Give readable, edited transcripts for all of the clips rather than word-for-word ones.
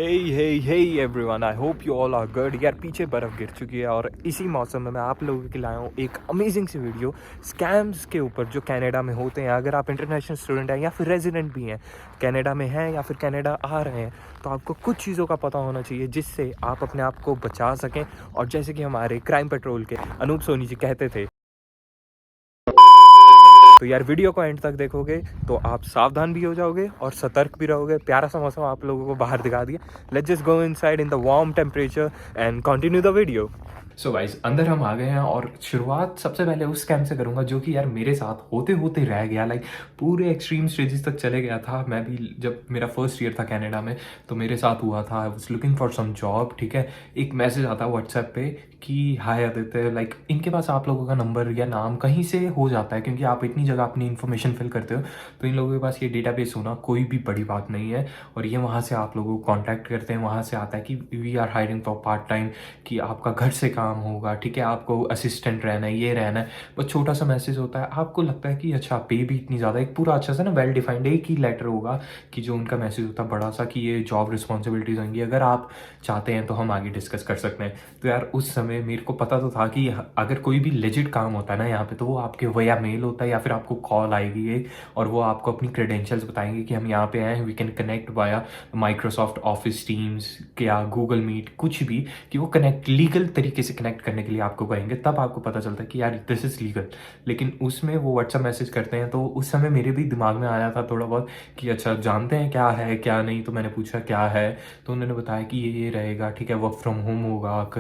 Hey everyone, I hope you all are good. यार पीछे बर्फ़ गिर चुकी है और इसी मौसम में मैं आप लोगों के लिए लाया हूँ एक अमेजिंग सी वीडियो स्कैम्स के ऊपर जो कनाडा में होते हैं। अगर आप इंटरनेशनल स्टूडेंट हैं या फिर रेजिडेंट भी हैं, कनाडा में हैं या फिर कनाडा आ रहे हैं, तो आपको कुछ चीज़ों का पता होना चाहिए जिससे आप अपने आप को बचा सकें। और जैसे कि हमारे क्राइम पेट्रोल के अनूप सोनी जी कहते थे, तो यार वीडियो को एंड तक देखोगे तो आप सावधान भी हो जाओगे और सतर्क भी रहोगे। प्यारा सा मौसम आप लोगों को बाहर दिखा दिया। Let's just go inside in the warm temperature and continue the video. So guys, अंदर हम आ गए हैं और शुरुआत सबसे पहले उस स्कैम से करूंगा जो कि यार मेरे साथ होते होते रह गया। लाइक पूरे एक्सट्रीम स्टेजेस तक चले गया था। मैं भी जब मेरा फर्स्ट ईयर था कनाडा में तो मेरे साथ हुआ था। I was looking for some job, ठीक है। एक मैसेज आता है व्हाट्सएप पे कि हाय आदित्य, लाइक इनके पास आप लोगों का नंबर या नाम कहीं से हो जाता है क्योंकि आप इतनी जगह अपनी इन्फॉर्मेशन फिल करते हो, तो इन लोगों के पास ये डेटाबेस होना कोई भी बड़ी बात नहीं है। और ये वहाँ से आप लोगों को कॉन्टैक्ट करते हैं। वहाँ से आता है कि we are hiring for part time, कि आपका घर से काम होगा, ठीक है, आपको असिस्टेंट रहना है, ये रहना है। बस छोटा सा मैसेज होता है। आपको लगता है कि अच्छा पे भी इतनी ज़्यादा, एक पूरा अच्छा सा ना वेल डिफाइंड एक ही लेटर होगा कि जो उनका मैसेज होता है बड़ा सा कि ये जॉब रिस्पॉन्सिबिलिटीज़ होंगी, अगर आप चाहते हैं तो हम आगे डिस्कस कर सकते हैं। तो यार उस समय मेरे को पता तो था कि अगर कोई भी लेजिट काम होता है ना यहाँ पे, तो वो आपके वया मेल होता है या फिर आपको कॉल आएगी एक, और वो आपको अपनी क्रेडेंशियल्स बताएंगे कि हम यहाँ पे आए हैं, we can connect via Microsoft Office Teams या गूगल मीट, कुछ भी, कि वो कनेक्ट लीगल तरीके से कनेक्ट करने के लिए आपको कहेंगे। तब आपको पता चलता है कि यार दिस इज़ लीगल। लेकिन उसमें वो व्हाट्सएप मैसेज करते हैं, तो उस समय मेरे भी दिमाग में आया था थोड़ा बहुत कि अच्छा जानते हैं क्या है क्या नहीं। तो मैंने पूछा क्या है, तो उन्होंने बताया कि ये रहेगा, ठीक है, वर्क फ्रॉम होम होगा,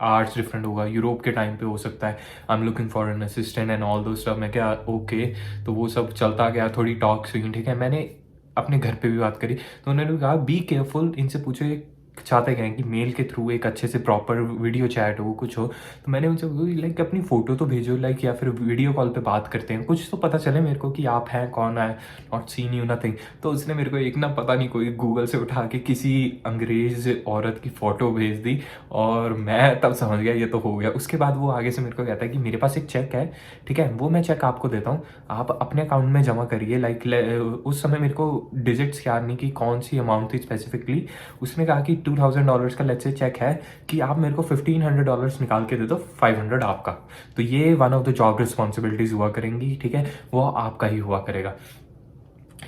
आर्ट्स डिफरेंट होगा, यूरोप के टाइम पे हो सकता है, I am looking for an assistant and all दो स्टफ। मैं क्या ओके। तो वो सब चलता गया, थोड़ी टॉक्स हुई, ठीक है। मैंने अपने घर पे भी बात करी, तो उन्होंने भी कहा बी केयरफुल, इनसे पूछो ये चाहते क्या हैं कि मेल के थ्रू एक अच्छे से प्रॉपर वीडियो चैट हो, कुछ हो। तो मैंने उनसे लाइक अपनी फ़ोटो तो भेजो, लाइक, या फिर वीडियो कॉल पे बात करते हैं, कुछ तो पता चले मेरे को कि आप हैं कौन है, नॉट सीन यू नथिंग। तो उसने मेरे को एक ना पता नहीं कोई गूगल से उठा के किसी अंग्रेज़ औरत की फ़ोटो भेज दी, और मैं तब समझ गया ये तो हो गया। उसके बाद वो आगे से मेरे को कहता है कि मेरे पास एक चेक है, ठीक है, वो मैं चेक आपको देता हूँ, आप अपने अकाउंट में जमा करिए। लाइक उस समय मेरे को डिजिट्स याद नहीं कि कौन सी अमाउंट थी स्पेसिफिकली। उसने कहा कि $2000 का लेट्स से चेक है, कि आप मेरे को $1500 निकाल के दे दो, 500 आपका। तो ये one of the job responsibilities हुआ करेंगी, ठीक है, वो आपका ही हुआ करेगा।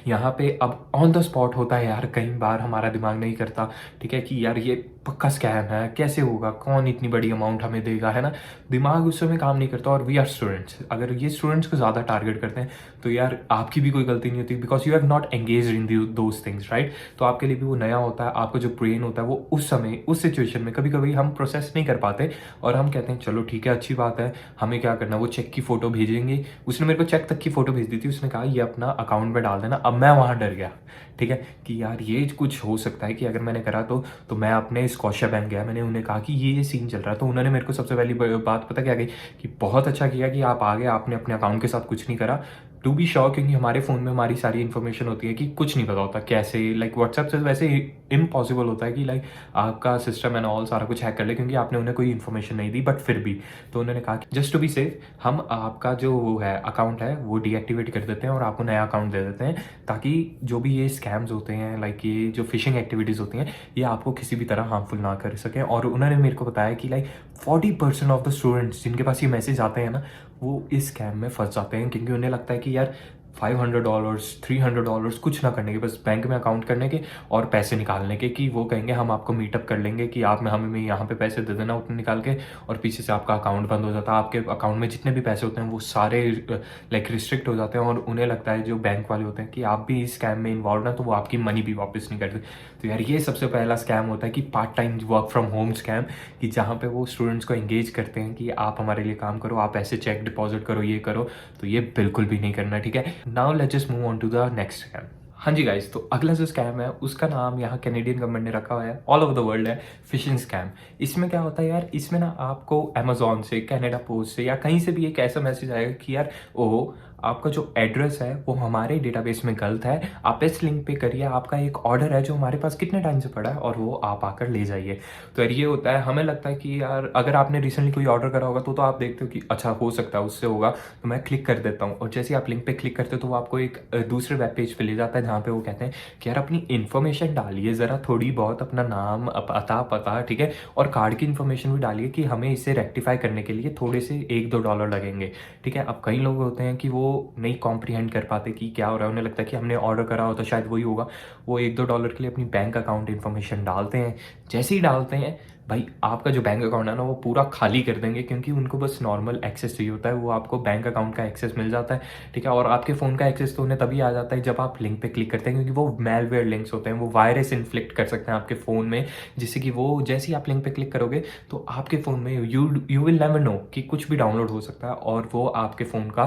यहाँ पे अब ऑन द स्पॉट होता है यार, कई बार हमारा दिमाग नहीं करता, ठीक है, कि यार ये पक्का स्कैम है, कैसे होगा, कौन इतनी बड़ी अमाउंट हमें देगा, है ना। दिमाग उस समय काम नहीं करता। और वी आर स्टूडेंट्स, अगर ये स्टूडेंट्स को ज़्यादा टारगेट करते हैं तो यार आपकी भी कोई गलती नहीं होती, because you have not engage in those things, right. तो आपके लिए भी वो नया होता है। आपका जो ब्रेन होता है वो उस समय उस सिचुएशन में कभी कभी हम प्रोसेस नहीं कर पाते, और हम कहते हैं चलो ठीक है, अच्छी बात है, हमें क्या करना। वो चेक की फ़ोटो भेजेंगे। उसने मेरे को चेक तक की फ़ोटो भेज दी थी। उसने कहा ये अपना अकाउंट में डाल देना। अब मैं वहाँ डर गया, ठीक है, कि यार ये कुछ हो सकता है कि अगर मैंने करा तो मैं अपने स्कॉशिया बैंक गया। मैंने उन्हें कहा कि ये सीन चल रहा है। तो उन्होंने मेरे को सबसे पहली बात पता क्या गई, कि बहुत अच्छा किया कि आप आ गए, आपने अपने अकाउंट के साथ कुछ नहीं करा। टू बी श्योर, क्योंकि हमारे फ़ोन में हमारी सारी इन्फॉर्मेशन होती है कि कुछ नहीं पता होता कैसे, लाइक व्हाट्सएप से वैसे इम्पॉसिबल होता है कि लाइक आपका सिस्टम एंड ऑल सारा कुछ हैक कर ले, क्योंकि आपने उन्हें कोई इन्फॉर्मेशन नहीं दी। बट फिर भी तो उन्होंने कहा कि जस्ट टू बी सेफ हम आपका जो वो है अकाउंट है वो डीएक्टिवेट कर देते हैं और आपको नया अकाउंट दे देते हैं, ताकि जो भी ये स्कैम्स होते हैं, लाइक ये जो फिशिंग एक्टिविटीज़ होती हैं, ये आपको किसी भी तरह हार्मफुल ना कर सकें। और उन्होंने मेरे को बताया कि लाइक 40% ऑफ द स्टूडेंट्स जिनके पास ये मैसेज आते हैं ना, वो इस स्कैम में फंस जाते हैं, क्योंकि उन्हें लगता है कि यार $500 $300 कुछ ना करने के, बस बैंक में अकाउंट करने के और पैसे निकालने के, कि वो कहेंगे हम आपको मीटअप कर लेंगे, कि आप हमें यहाँ पे पैसे दे देना उतने निकाल के, और पीछे से आपका अकाउंट बंद हो जाता है। आपके अकाउंट में जितने भी पैसे होते हैं वो सारे लाइक रिस्ट्रिक्ट हो जाते हैं, और उन्हें लगता है जो बैंक वाले होते हैं कि आप भी इस स्कैम में इन्वॉल्व ना, तो वो आपकी मनी भी वापस नहीं करते। तो यार ये सबसे पहला स्कैम होता है कि part time work from home scam, कि जहाँ पे वो स्टूडेंट्स को एंगेज करते हैं कि आप हमारे लिए काम करो, आप ऐसे चेक डिपॉजिट करो, ये करो। तो ये बिल्कुल भी नहीं करना, ठीक है। Now let's just move on to the next scam. हाँ जी गाइस, तो अगला जो स्कैम है उसका नाम यहाँ कैनेडियन गवर्नमेंट ने रखा हुआ है, ऑल ओवर द वर्ल्ड है, फिशिंग स्कैम। इसमें क्या होता है यार, इसमें ना आपको अमेजोन से, कनाडा पोस्ट से या कहीं से भी एक ऐसा मैसेज आएगा कि यार ओह आपका जो एड्रेस है वो हमारे डेटाबेस में गलत है, आप इस लिंक पे करिए, आपका एक ऑर्डर है जो हमारे पास कितने टाइम से पड़ा है और वो आप आकर ले जाइए। तो यार ये होता है, हमें लगता है कि यार अगर आपने रिसेंटली कोई ऑर्डर करा होगा तो आप देखते हो कि अच्छा हो सकता है उससे होगा, तो मैं क्लिक कर देता हूँ, और जैसे आप लिंक पे क्लिक करते हो तो वो आपको एक दूसरे वेब पेज पे ले जाता है जहाँ पे वो कहते हैं कि यार अपनी इन्फॉर्मेशन डालिए ज़रा थोड़ी बहुत, अपना नाम, पता, ठीक है, और कार्ड की इन्फॉर्मेशन भी डालिए कि हमें इसे रेक्टिफाई करने के लिए थोड़े से $1-2 लगेंगे, ठीक है। अब कई लोग होते हैं कि वो नहीं कॉम्प्रीहेंड कर पाते कि क्या हो रहा है, उन्हें लगता है कि हमने ऑर्डर करा हो तो शायद वही होगा, वो $1-2 के लिए अपनी बैंक अकाउंट इन्फॉर्मेशन डालते हैं। जैसे ही डालते हैं भाई आपका जो बैंक अकाउंट है ना वो पूरा खाली कर देंगे, क्योंकि उनको बस नॉर्मल एक्सेस चाहिए होता है, वो आपको बैंक अकाउंट का एक्सेस मिल जाता है, ठीक है। और आपके फ़ोन का एक्सेस तो उन्हें तभी आ जाता है जब आप लिंक पे क्लिक करते हैं, क्योंकि वो मेलवेयर लिंक्स होते हैं, वो वायरस इन्फ्लिक्ट कर सकते हैं आपके फ़ोन में, जिससे कि वो जैसे ही आप लिंक पे क्लिक करोगे तो आपके फ़ोन में यू विल नेवर नो कि कुछ भी डाउनलोड हो सकता है और वो आपके फ़ोन का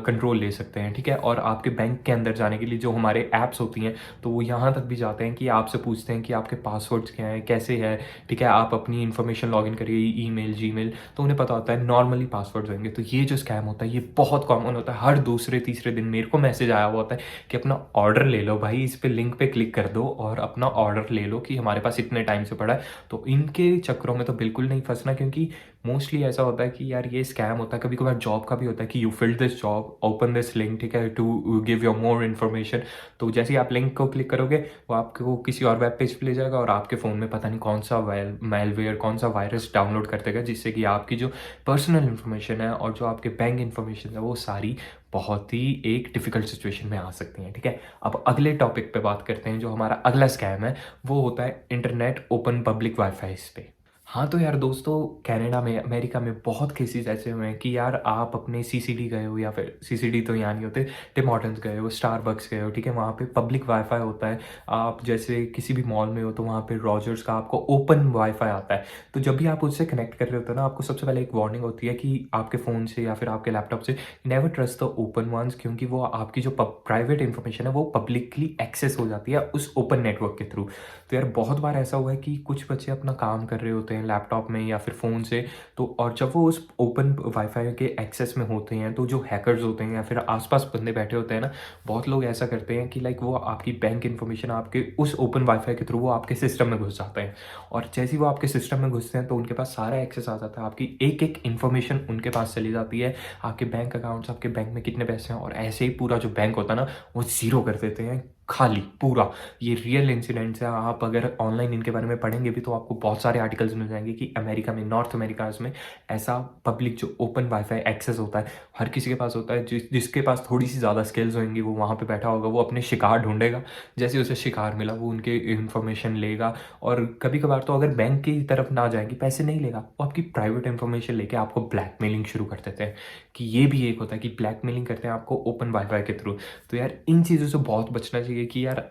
कंट्रोल ले सकते हैं, ठीक है। और आपके बैंक के अंदर जाने के लिए जो हमारे ऐप्स होती हैं तो वो यहाँ तक भी जाते हैं कि आपसे पूछते हैं कि आपके पासवर्ड्स क्या हैं, कैसे है, ठीक है, आप अपनी इन्फॉर्मेशन लॉगिन करिए, ईमेल, जीमेल, तो उन्हें पता होता है नॉर्मली पासवर्ड्स होंगे। तो ये जो स्कैम होता है ये बहुत कॉमन होता है, हर दूसरे तीसरे दिन मेरे को मैसेज आया हुआ होता है कि अपना ऑर्डर ले लो भाई, इस पे लिंक पे क्लिक कर दो और अपना ऑर्डर ले लो कि हमारे पास इतने टाइम से पड़ा है। तो इनके चक्करों में तो बिल्कुल नहीं फंसना, क्योंकि मोस्टली ऐसा होता है कि यार ये स्कैम होता है। कभी कभार जॉब का भी होता है कि you filled this job, open this link, ठीक है, to give your more information. तो जैसे ही आप लिंक को क्लिक करोगे वो आपको किसी और वेब पेज पे ले जाएगा और आपके फ़ोन में पता नहीं कौन सा मेलवेयर, कौन सा वायरस डाउनलोड कर देगा, जिससे कि आपकी जो पर्सनल इन्फॉर्मेशन है और जो आपके बैंक इन्फॉर्मेशन है वो सारी बहुत ही एक डिफ़िकल्ट सिचुएशन में आ सकती हैं, ठीक है। अब अगले टॉपिक पे बात करते हैं। जो हमारा अगला स्कैम है वो होता है इंटरनेट ओपन पब्लिक वाईफाई पे। हाँ तो यार दोस्तों, कनाडा में, अमेरिका में बहुत केसेस ऐसे हुए हैं कि यार आप अपने सीसीडी गए हो, या फिर सीसीडी तो यहाँ नहीं होते, टिम हॉर्टन्स गए हो, स्टारबक्स गए हो, ठीक है, वहाँ पे पब्लिक वाईफाई होता है। आप जैसे किसी भी मॉल में हो तो वहाँ पे रॉजर्स का आपको ओपन वाईफाई आता है। तो जब भी आप उससे कनेक्ट कर रहे होते हो ना, आपको सबसे पहले एक वार्निंग होती है कि आपके फ़ोन से या फिर आपके लैपटॉप से never trust the open ones, क्योंकि वो आपकी जो प्राइवेट इन्फॉर्मेशन है वो पब्लिकली एक्सेस हो जाती है उस ओपन नेटवर्क के थ्रू। तो यार बहुत बार ऐसा हुआ है कि कुछ बच्चे अपना काम कर रहे होते हैं लैपटॉप में या फिर फ़ोन से, तो और जब वो उस ओपन वाईफाई के एक्सेस में होते हैं तो जो हैकर्स होते हैं या फिर आसपास बंदे बैठे होते हैं ना, बहुत लोग ऐसा करते हैं कि लाइक वो आपकी बैंक इन्फॉर्मेशन आपके उस ओपन वाईफाई के थ्रू वो आपके सिस्टम में घुस जाते हैं, और जैसे ही वो आपके सिस्टम में घुसते हैं तो उनके पास सारा एक्सेस आ जाता है, आपकी एक एक इन्फॉर्मेशन उनके पास चली जाती है, आपके बैंक अकाउंट्स, आपके बैंक में कितने पैसे हैं, और ऐसे ही पूरा जो बैंक होता है ना वो ज़ीरो कर देते हैं, खाली पूरा। ये रियल इंसिडेंट्स है, आप अगर ऑनलाइन इनके बारे में पढ़ेंगे भी तो आपको बहुत सारे आर्टिकल्स मिल जाएंगे कि अमेरिका में, नॉर्थ अमेरिका में ऐसा पब्लिक जो ओपन वाईफाई एक्सेस होता है हर किसी के पास होता है। जिसके पास थोड़ी सी ज़्यादा स्किल्स होंगी वो वहाँ पे बैठा होगा, वो अपने शिकार ढूंढेगा, जैसे उसे शिकार मिला वो उनके इन्फॉर्मेशन लेगा, और कभी कभार तो अगर बैंक की तरफ ना जाएंगे, पैसे नहीं लेगा, वो आपकी प्राइवेट इन्फॉर्मेशन लेके आपको ब्लैकमेलिंग शुरू कर देते हैं। कि ये भी एक होता है कि ब्लैकमेलिंग करते हैं आपको ओपन वाईफाई के थ्रू। तो यार इन चीज़ों से बहुत बचना चाहिए कि यार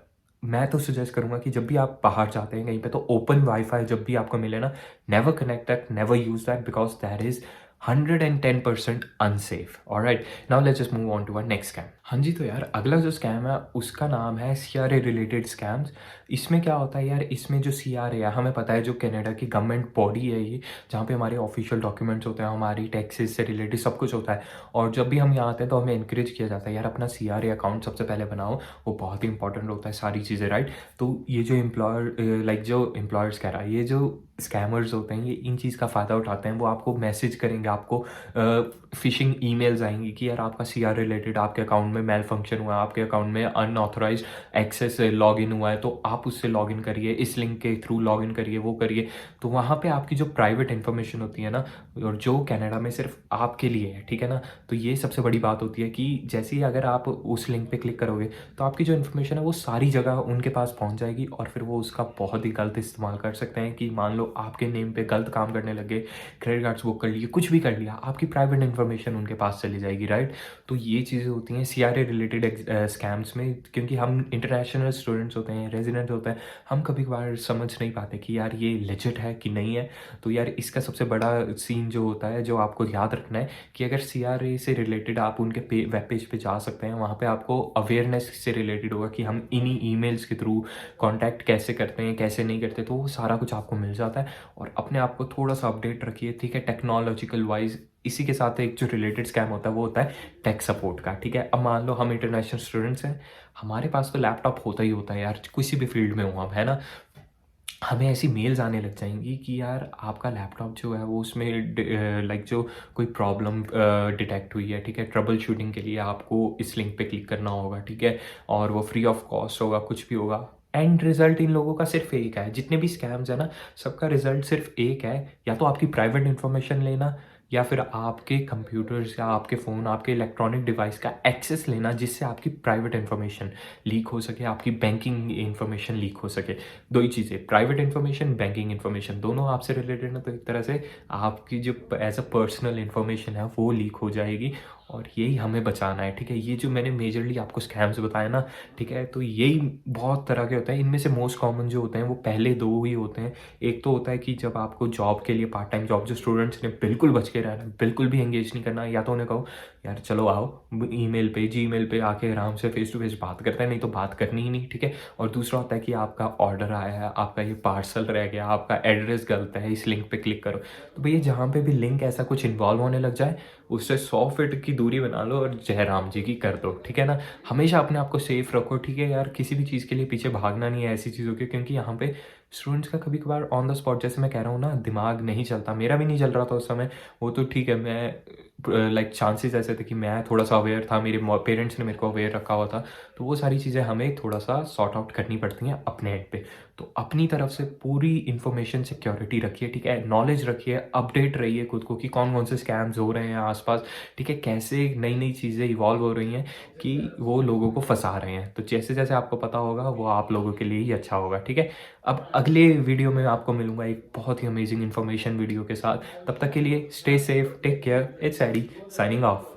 मैं तो सजेस्ट करूँगा कि जब भी आप बाहर जाते हैं कहीं पे तो ओपन वाईफाई जब भी आपको मिले ना, never connect that, never use that, because that is 110% unsafe. Alright, now let's just move on to our next scam. हाँ जी, तो यार अगला जो स्कैम है उसका नाम है सीआरए रिलेटेड स्कैम्स। इसमें क्या होता है यार, इसमें जो सीआरए है हमें पता है जो कनाडा की गवर्नमेंट बॉडी है ये, जहाँ पे हमारे ऑफिशियल डॉक्यूमेंट्स होते हैं, हमारी टैक्सेस से रिलेटेड सब कुछ होता है। और जब भी हम यहाँ आते हैं तो हमें इनक्रेज किया जाता है यार अपना सीआरए अकाउंट सबसे पहले बनाओ, वो बहुत ही इंपॉर्टेंट होता है सारी चीज़ें, राइट। तो ये जो जो एम्प्लॉयर्स कह रहा है, ये जो स्कैमर्स होते हैं ये इन चीज़ का फ़ायदा उठाते हैं, वो आपको मैसेज करेंगे, आपको फिशिंग ईमेल्स आएंगी कि यार आपका सीआर रिलेटेड आपके अकाउंट में मेल फंक्शन हुआ है, आपके अकाउंट में अनऑथराइज एक्सेस लॉगिन हुआ है, तो आप उससे लॉगिन करिए, इस लिंक के थ्रू लॉगिन करिए, वो करिए। तो वहाँ पे आपकी जो प्राइवेट इन्फॉर्मेशन होती है ना, और जो कनाडा में सिर्फ आपके लिए है, ठीक है ना, तो ये सबसे बड़ी बात होती है कि जैसे ही अगर आप उस लिंक पे क्लिक करोगे तो आपकी जो इन्फॉर्मेशन है वो सारी जगह उनके पास पहुँच जाएगी, और फिर वो उसका बहुत ही गलत इस्तेमाल कर सकते हैं। कि मान लो आपके नेम पे गलत काम करने लगे, क्रेडिट कार्ड्स बुक कर लिए, कुछ भी कर लिया, आपकी प्राइवेट इन्फॉर्मेशन उनके पास चली जाएगी, राइट। तो ये चीज़ें होती हैं सीआरए रिलेटेड स्कैम्स में, क्योंकि हम इंटरनेशनल स्टूडेंट्स होते हैं, रेजिडेंट होते हैं, हम कभी कभार समझ नहीं पाते कि यार ये लेजिट है कि नहीं है। तो यार इसका सबसे बड़ा सीन जो होता है, जो आपको याद रखना है कि अगर सीआरए से रिलेटेड आप उनके वेब पेज पे जा सकते हैं, वहाँ पे आपको अवेयरनेस से रिलेटेड होगा कि हम इन्हीं ईमेल्स के थ्रू कांटेक्ट कैसे करते हैं, कैसे नहीं करते, तो वो सारा कुछ आपको मिल जाता है। है, और अपने आप को थोड़ा सा अपडेट रखिए, ठीक है, टेक्नोलॉजिकल वाइज। इसी के साथ एक जो रिलेटेड स्कैम होता है वो होता है टेक सपोर्ट का, ठीक है। अब मान लो हम इंटरनेशनल स्टूडेंट्स हैं, हमारे पास तो लैपटॉप होता ही होता है यार, किसी भी फील्ड में हो हम, है ना। हमें ऐसी मेल्स आने लग जाएंगी कि यार आपका लैपटॉप जो है वो उसमें लाइक जो कोई प्रॉब्लम डिटेक्ट हुई है, ठीक है, ट्रबल शूटिंग के लिए आपको इस लिंक पे क्लिक करना होगा, ठीक है, और वो फ्री ऑफ कॉस्ट होगा, कुछ भी होगा। एंड रिजल्ट इन लोगों का सिर्फ एक है, जितने भी स्कैम्स है ना, सबका रिजल्ट सिर्फ एक है, या तो आपकी प्राइवेट इन्फॉर्मेशन लेना, या फिर आपके कंप्यूटर्स या आपके फ़ोन, आपके इलेक्ट्रॉनिक डिवाइस का एक्सेस लेना, जिससे आपकी प्राइवेट इन्फॉर्मेशन लीक हो सके, आपकी बैंकिंग इन्फॉर्मेशन लीक हो सके। दो ही चीज़ें, प्राइवेट इन्फॉर्मेशन, बैंकिंग इन्फॉर्मेशन, दोनों आपसे रिलेटेड ना, तो एक तरह से आपकी जो एज अ पर्सनल इन्फॉर्मेशन है वो लीक हो जाएगी, और यही हमें बचाना है, ठीक है। ये जो मैंने मेजरली आपको स्कैम्स बताए ना, ठीक है, तो यही बहुत तरह के होते हैं। इनमें से मोस्ट कॉमन जो होते हैं वो पहले दो ही होते हैं। एक तो होता है कि जब आपको जॉब के लिए, पार्ट टाइम जॉब, जो स्टूडेंट्स ने बिल्कुल बच के रहना है, बिल्कुल भी एंगेज नहीं करना है, या तो उन्हें कहो यार चलो आओ ईमेल पे, जीमेल पे आके आराम से फेस टू फेस बात करते हैं, नहीं तो बात करनी ही नहीं, ठीक है। और दूसरा होता है कि आपका ऑर्डर आया है, आपका ये पार्सल रह गया, आपका एड्रेस गलत है, इस लिंक पे क्लिक करो। तो भैया जहाँ पे भी लिंक ऐसा कुछ इन्वॉल्व होने लग जाए, उससे 100 फीट की दूरी बना लो और जयराम जी की कर दो, ठीक है ना। हमेशा अपने आप को सेफ रखो, ठीक है यार, किसी भी चीज़ के लिए पीछे भागना नहीं है ऐसी चीज़ों के, क्योंकि यहाँ पे स्टूडेंट्स का कभी कभार ऑन द स्पॉट, जैसे मैं कह रहा हूँ ना, दिमाग नहीं चलता, मेरा भी नहीं चल रहा था उस समय। वो तो ठीक है, मैं लाइक चांसेस ऐसे थे कि मैं थोड़ा सा अवेयर था, मेरे पेरेंट्स ने मेरे को अवेयर रखा हुआ था, तो वो सारी चीज़ें हमें थोड़ा सा सॉर्ट आउट करनी पड़ती हैं अपने एंड पे। तो अपनी तरफ से पूरी इन्फॉर्मेशन सिक्योरिटी रखिए, ठीक है, नॉलेज रखिए, अपडेट रहिए खुद को कि कौन कौन से स्कैम्स हो रहे हैं आसपास, ठीक है, कैसे नई नई चीज़ें इवॉल्व हो रही हैं कि वो लोगों को फंसा रहे हैं। तो जैसे जैसे आपको पता होगा वो आप लोगों के लिए ही अच्छा होगा, ठीक है। अब अगले वीडियो में आपको मिलूंगा एक बहुत ही अमेजिंग इन्फॉर्मेशन वीडियो के साथ। तब तक के लिए stay safe, take care, it's AD signing of.